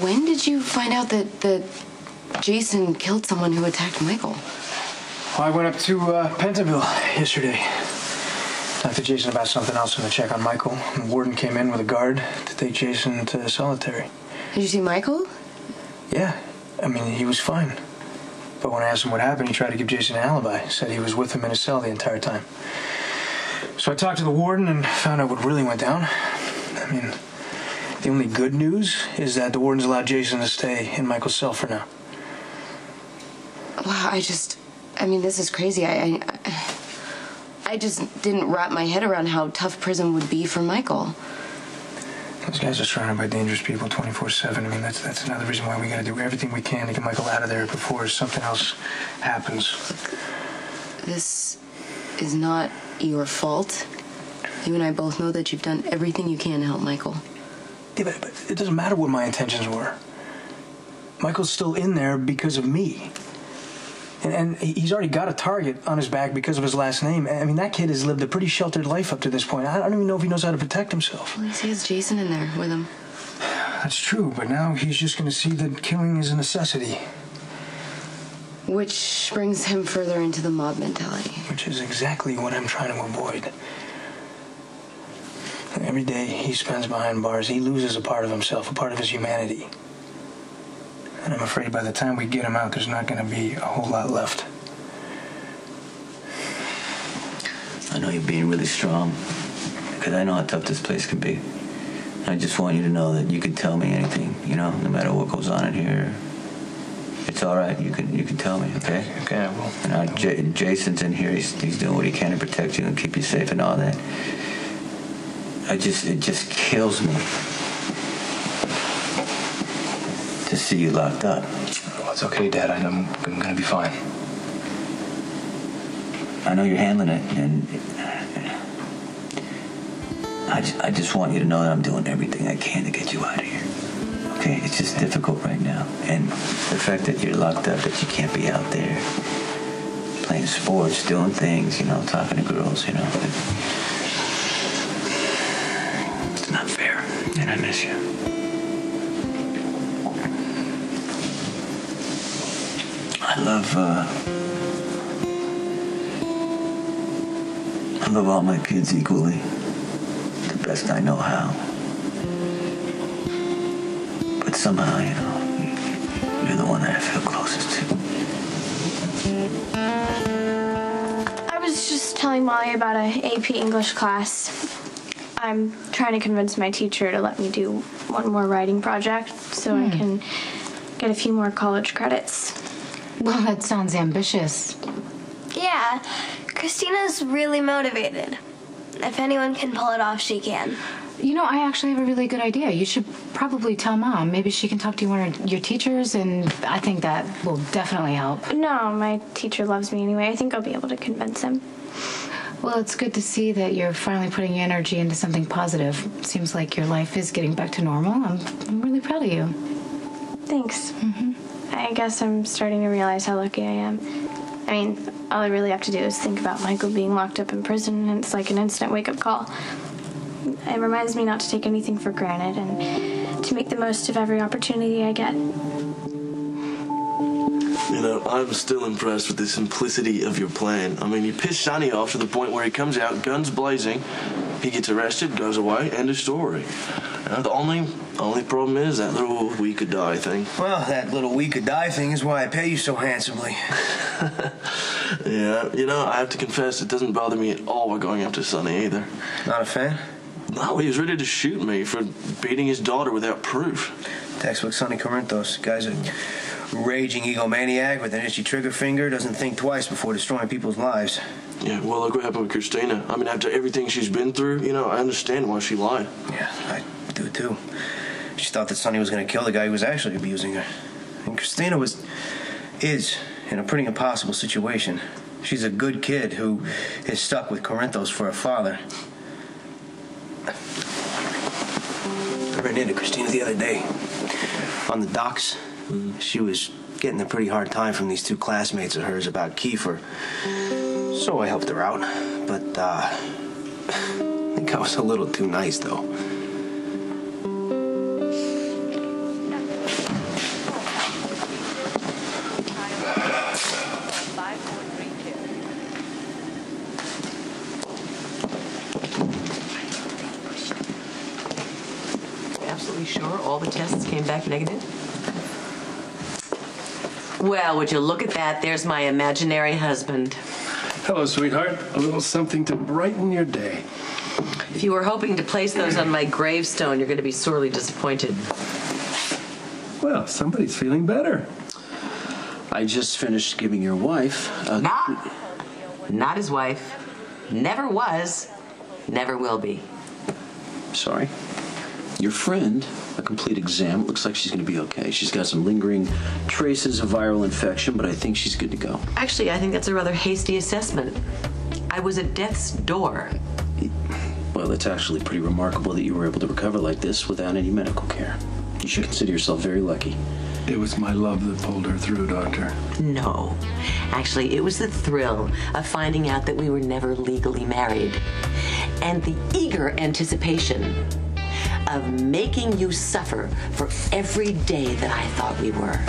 when did you find out that Jason killed someone who attacked Michael? Well, I went up to Pentonville yesterday. Talked to Jason about something else and to check on Michael. The warden came in with a guard to take Jason to solitary. Did you see Michael? Yeah. I mean, he was fine. But when I asked him what happened, he tried to give Jason an alibi. Said he was with him in his cell the entire time. So I talked to the warden and found out what really went down. I mean, the only good news is that the warden's allowed Jason to stay in Michael's cell for now. Wow, I mean, this is crazy. I just didn't wrap my head around how tough prison would be for Michael. Those guys are surrounded by dangerous people 24/7. I mean, that's another reason why we gotta do everything we can to get Michael out of there before something else happens. Look, this is not your fault. You and I both know that you've done everything you can to help Michael. Yeah, but it doesn't matter what my intentions were. Michael's still in there because of me. And he's already got a target on his back because of his last name. I mean, that kid has lived a pretty sheltered life up to this point. I don't even know if he knows how to protect himself. Well, he has Jason in there with him. That's true, but now he's just going to see that killing is a necessity. Which brings him further into the mob mentality. Which is exactly what I'm trying to avoid. Every day he spends behind bars, he loses a part of himself, a part of his humanity. And I'm afraid by the time we get him out, there's not going to be a whole lot left. I know you're being really strong, because I know how tough this place can be. I just want you to know that you can tell me anything, you know, no matter what goes on in here. It's all right. You can tell me, okay? Okay, I will. You know, Jason's in here. He's doing what he can to protect you and keep you safe and all that. It just kills me to see you locked up. Well, it's okay, Dad. I'm gonna be fine. I know you're handling it, and I just want you to know that I'm doing everything I can to get you out of here. Okay? It's just difficult right now. And the fact that you're locked up, that you can't be out there playing sports, doing things, you know, talking to girls, you know. It's not fair, and I miss you. I love all my kids equally, the best I know how. But somehow, you know, you're the one that I feel closest to. I was just telling Molly about a AP English class. I'm trying to convince my teacher to let me do one more writing project so I can get a few more college credits. Well, that sounds ambitious. Yeah, Christina's really motivated. If anyone can pull it off, she can. You know, I actually have a really good idea. You should probably tell Mom. Maybe she can talk to one of your teachers, and I think that will definitely help. No, my teacher loves me anyway. I think I'll be able to convince him. Well, it's good to see that you're finally putting your energy into something positive. Seems like your life is getting back to normal. I'm really proud of you. Thanks. I guess I'm starting to realize how lucky I am. I mean, all I really have to do is think about Michael being locked up in prison, and it's like an instant wake-up call. It reminds me not to take anything for granted and to make the most of every opportunity I get. You know, I'm still impressed with the simplicity of your plan. I mean, you piss Sonny off to the point where he comes out, guns blazing, he gets arrested, goes away, end of story. The only problem is that little we could die thing. Well, that little we could die thing is why I pay you so handsomely. Yeah, you know, I have to confess, it doesn't bother me at all we're going after Sonny either. Not a fan? No, he was ready to shoot me for beating his daughter without proof. Textbook Sonny Corinthos. Guy's a raging egomaniac with an itchy trigger finger, doesn't think twice before destroying people's lives. Yeah, well, look what happened with Christina. I mean, after everything she's been through, you know, I understand why she lied. Yeah, I do too. She thought that Sonny was going to kill the guy who was actually abusing her. And Christina is in a pretty impossible situation. She's a good kid who is stuck with Corinthos for a father. I ran into Christina the other day on the docks. She was getting a pretty hard time from these two classmates of hers about Kiefer. So I helped her out. But, I think I was a little too nice, though. absolutely sure all the tests came back negative? Well, would you look at that? There's my imaginary husband. Hello, sweetheart. A little something to brighten your day. If you were hoping to place those on my gravestone, you're going to be sorely disappointed. Well, somebody's feeling better. I just finished giving your wife a... Not his wife. Never was. Never will be. Sorry. Your friend, a complete exam. Looks like she's going to be okay. She's got some lingering traces of viral infection, but I think she's good to go. Actually, I think that's a rather hasty assessment. I was at death's door. Well, it's actually pretty remarkable that you were able to recover like this without any medical care. You should consider yourself very lucky. It was my love that pulled her through, Doctor. No. Actually, it was the thrill of finding out that we were never legally married. And the eager anticipation of making you suffer for every day that I thought we were.